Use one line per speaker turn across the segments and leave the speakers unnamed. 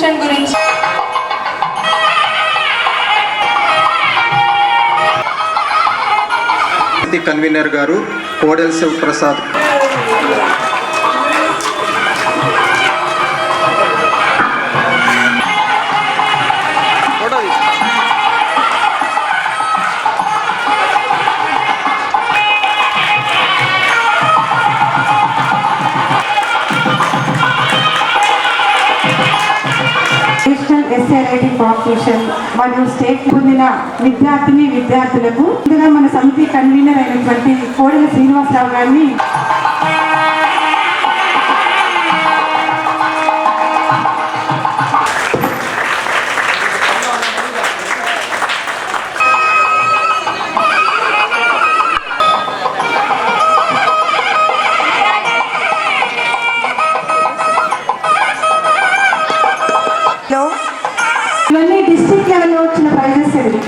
కాన్ఫ్యూషన్ గురించి
కన్వీనర్ గారు Kodela Sivaprasad.
Essay writing competition మరియు స్టేట్ పొందిన విద్యార్థులకు ముందుగా మన సమితి కన్వీనర్ అయినటువంటి కోడెల శ్రీనివాసరావు గారిని ఇవన్నీ డిస్ట్రిక్ట్ లెవెల్లో వచ్చిన ప్రైజెస్ అండి.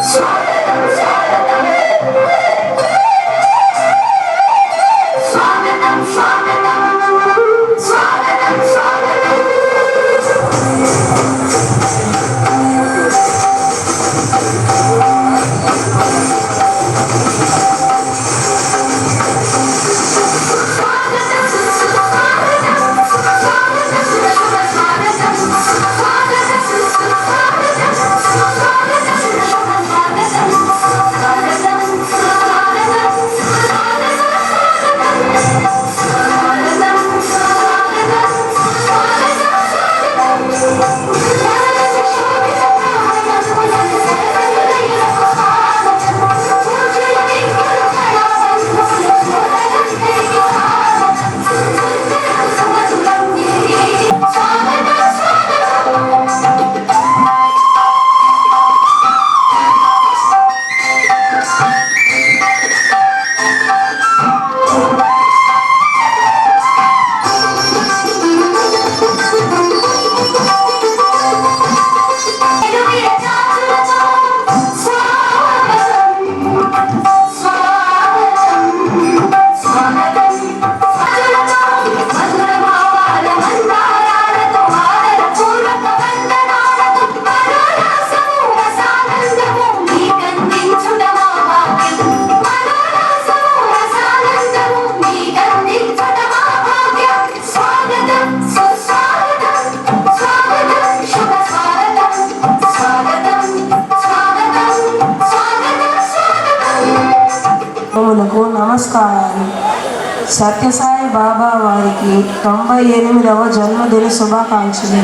Swagger.
మనకు నమస్కారాలు. సత్యసాయి బాబా వారికి 98వ జన్మదిన శుభాకాంక్షలు.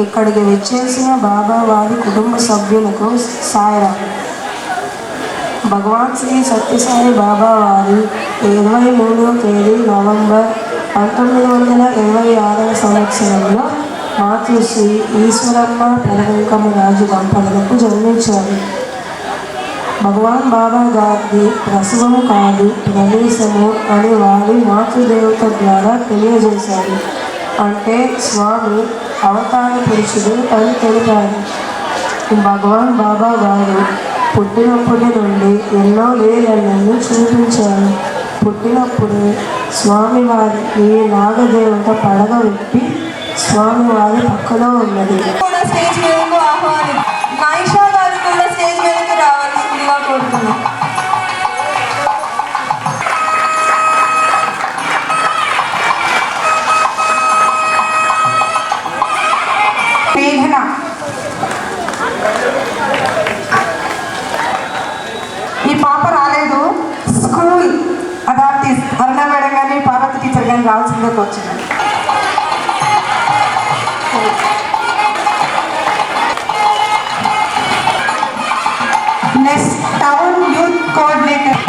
ఇక్కడికి విచ్చేసిన బాబా వారి కుటుంబ సభ్యులకు సాయిరాం. భగవాన్ శ్రీ సత్యసాయి బాబా వారి 23వ తేదీ నవంబర్ 1926వ సంవత్సరంలో మాతృశ్రీ ఈశ్వరమ్మ పెదవెంకమ్మ రాజు దంపతులకు జన్మించారు. భగవాన్ బాబా గారి ప్రసవము కాదు ప్రవేశము అని వారి మాతృదేవత ద్వారా తెలియజేశారు. అంటే స్వామి అవతార పురుషుడు అని తెలిపారు. భగవాన్ బాబా గారు పుట్టినప్పటి నుండి ఎన్నో లీలలను చూపించారు. పుట్టినప్పుడు స్వామివారికి నాగదేవత పడగ విప్పి స్వామివారి పక్కలో ఉన్నది.
స్టేజ్ మీదకు ఆహ్వానం. నాయిషా గారు కూడా స్టేజ్ మీదకి రావాల్సిందిగా కోరుతున్నాం.
మేఘన ఈ పాప రాలేదు. స్కూల్ అథారిటీస్ అరుణ మేడం కానీ పార్వతి టీచర్ కానీ రావాల్సిందిగా వచ్చింది. Next town youth coordinator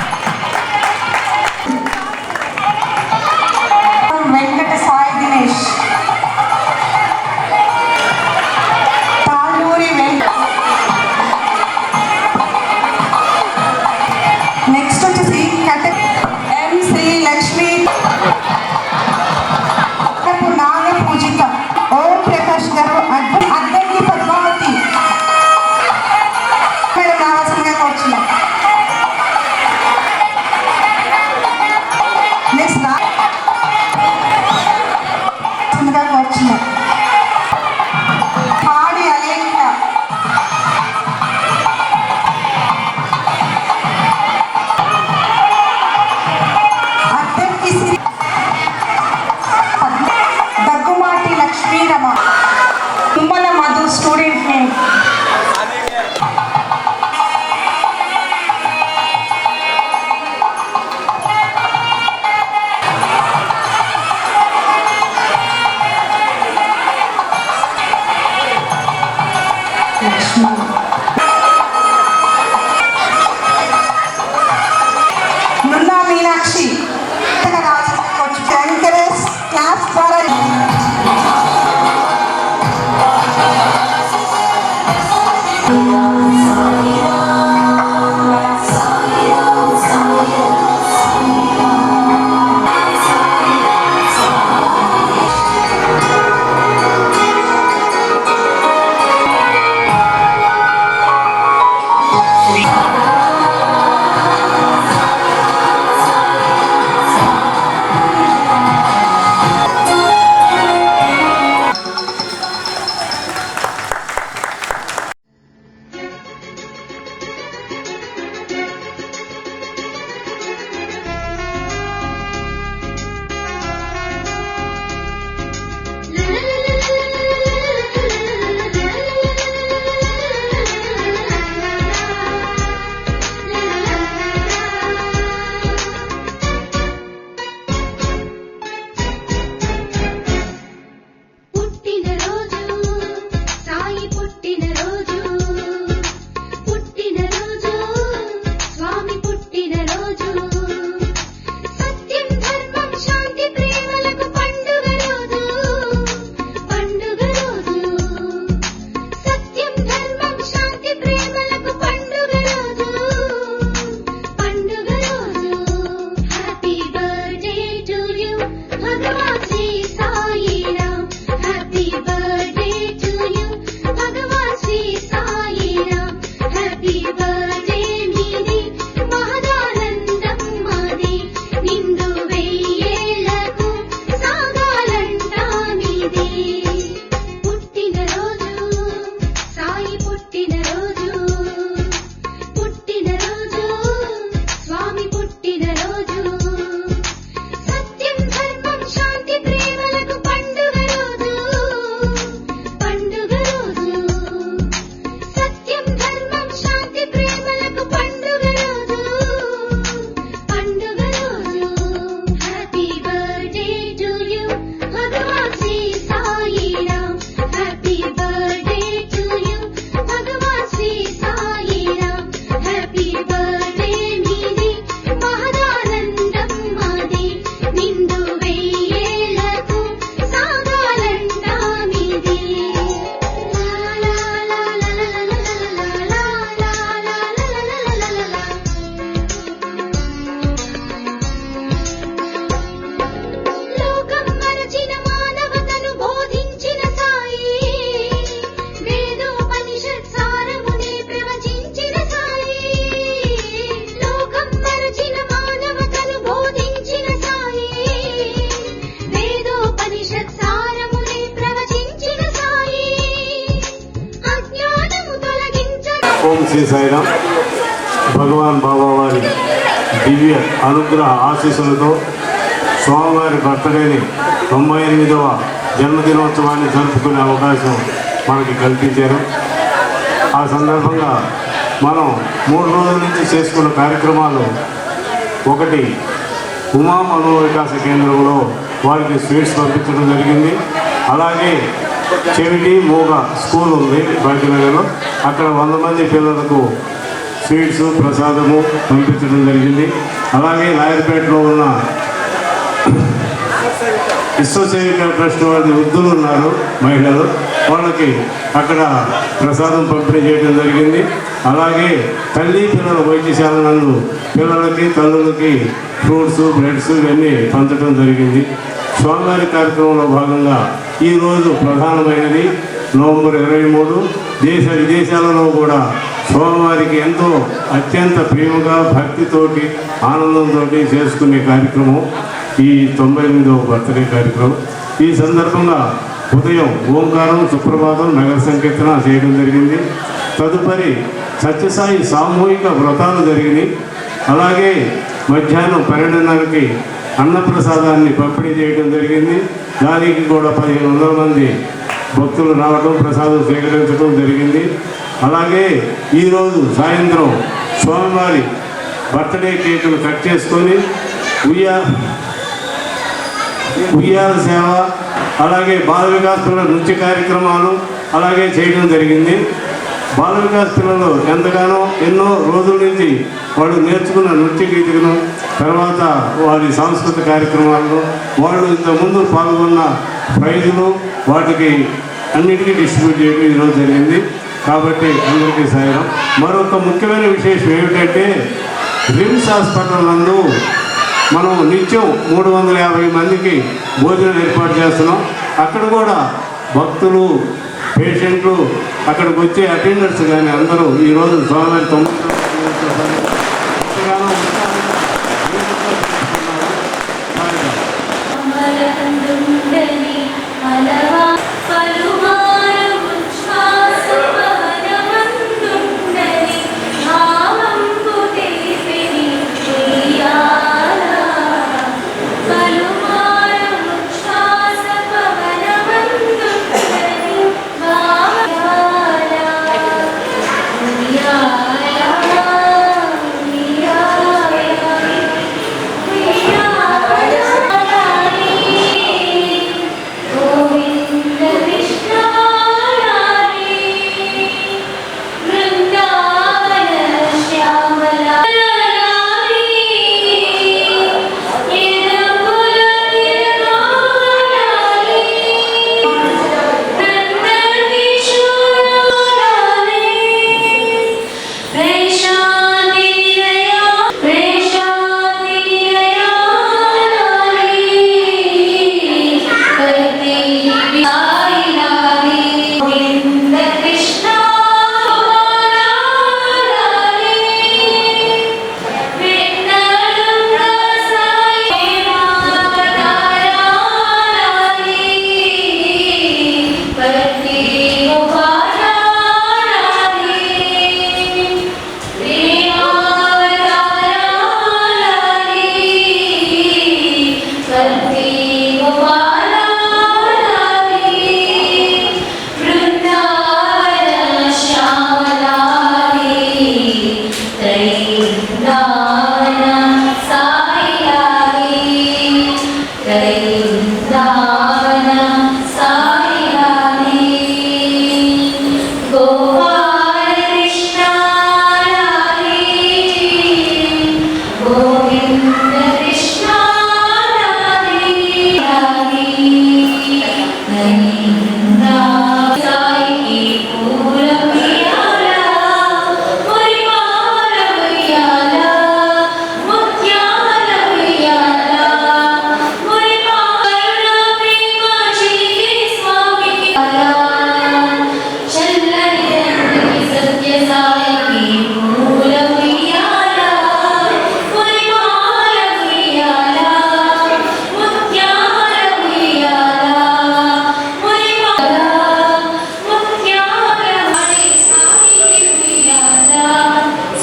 Venkata Sai Dinesh, Talluri next వచ్చేసి ఎం శ్రీ లక్ష్మి, నాగ పూజిత, ఓం ప్రకాష్ గారు, అద్దంకి పద్మావతి మేడం రావాల్సిందిగా వచ్చినాం.
ఓం శ్రీ సాయిరామ్. భగవాన్ బాబా వారి దివ్య అనుగ్రహ ఆశీస్సులతో స్వామివారి బర్త్డేని 98వ జన్మదినోత్సవాన్ని జరుపుకునే అవకాశం మనకి కల్పించారు. ఆ సందర్భంగా మనం 3 రోజుల నుంచి చేసుకున్న కార్యక్రమాలు, ఒకటి ఉమా మనోవికాస కేంద్రంలో వారికి స్వీట్స్ పంపించడం జరిగింది. అలాగే చెవిటి మూగ స్కూల్ ఉంది భాగ్యనగర్లో, అక్కడ 100 మంది పిల్లలకు స్వీట్స్ ప్రసాదము పంపించడం జరిగింది. అలాగే లాయర్పేటలో ఉన్న విశ్వసేవిక ట్రస్ట్ వారి వృద్ధులు ఉన్నారు, మహిళలు, వాళ్ళకి అక్కడ ప్రసాదం పంపిణీ చేయడం జరిగింది. అలాగే తల్లి పిల్లల వైద్యశాల నందు పిల్లలకి తల్లులకి ఫ్రూట్స్ బ్రెడ్స్ ఇవన్నీ పంచడం జరిగింది. స్వామివారి కార్యక్రమంలో భాగంగా ఈరోజు ప్రధానమైనది నవంబర్ 23. దేశ విదేశాలలో కూడా స్వామివారికి ఎంతో అత్యంత ప్రేమగా భక్తితోటి ఆనందంతో చేసుకునే కార్యక్రమం ఈ 98వ బర్త్డే కార్యక్రమం. ఈ సందర్భంగా ఉదయం ఓంకారం, సుప్రభాతం, నగర సంకీర్తన చేయడం జరిగింది. తదుపరి సత్యసాయి సామూహిక వ్రతాలు జరిగినాయి. అలాగే మధ్యాహ్నం 12:30కి అన్నప్రసాదాన్ని పంపిణీ చేయడం జరిగింది. దానికి కూడా 1500 మంది భక్తులు రావడం, ప్రసాదం స్వీకరించడం జరిగింది. అలాగే ఈరోజు సాయంత్రం స్వామివారి బర్త్డే కేకులు కట్ చేసుకొని ఉయ్యాల సేవ, అలాగే బాల వికాస్ పిల్లల నృత్య కార్యక్రమాలు అలాగే చేయడం జరిగింది. బాల వికాస్ పిల్లలు ఎంతగానో ఎన్నో రోజుల నుంచి వాళ్ళు నేర్చుకున్న నృత్య గీతలను, తర్వాత వారి సాంస్కృతిక కార్యక్రమాల్లో వాళ్ళు ఇంతకుముందు పాల్గొన్న ప్రైజులు వాటికి అన్నిటికీ డిస్ట్రిబ్యూట్ చేయడం ఈరోజు జరిగింది. కాబట్టి అందరికీ సాయం. మరొక ముఖ్యమైన విశేషం ఏమిటంటే, రిమ్స్ హాస్పిటల్ నందు మనం నిత్యం 350 మందికి భోజనం ఏర్పాటు చేస్తున్నాం. అక్కడ కూడా భక్తులు, పేషెంట్లు, అక్కడికి వచ్చే అటెండర్స్ కానీ అందరూ ఈరోజు స్వామివారి
9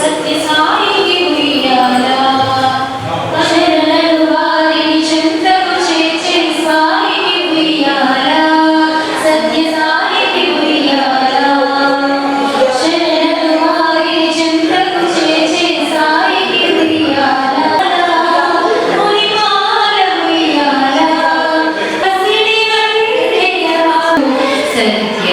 సత్య సాయికి ఉయ్యాలా శరణు వారిని చెంతకు చేర్చే సాయికి ఉయ్యాలా సత్య సాయికి ఉయ్యాలా శరణు వారిని చెంతకు చేర్చే సాయికి ఉయ్యాలా ఉయ్యాల ఉయ్యాలా పసిడి వంటెయా సత్య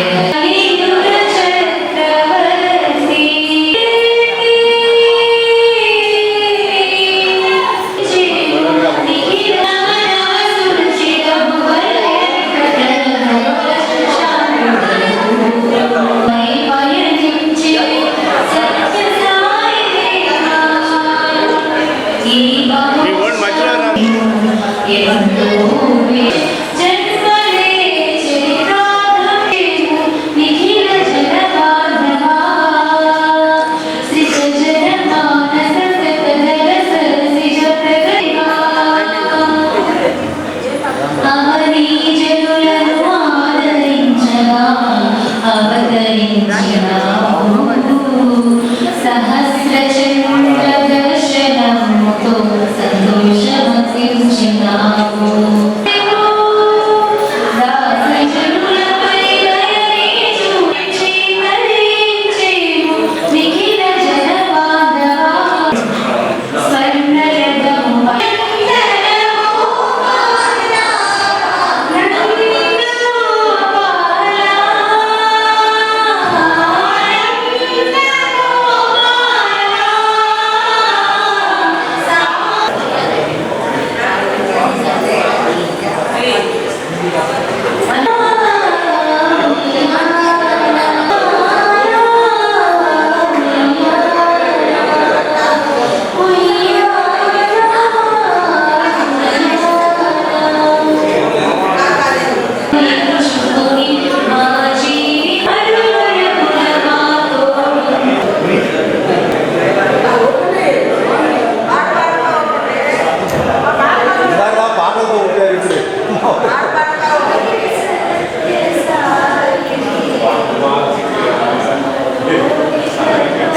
మీ ఓడి మధ్యలో రా.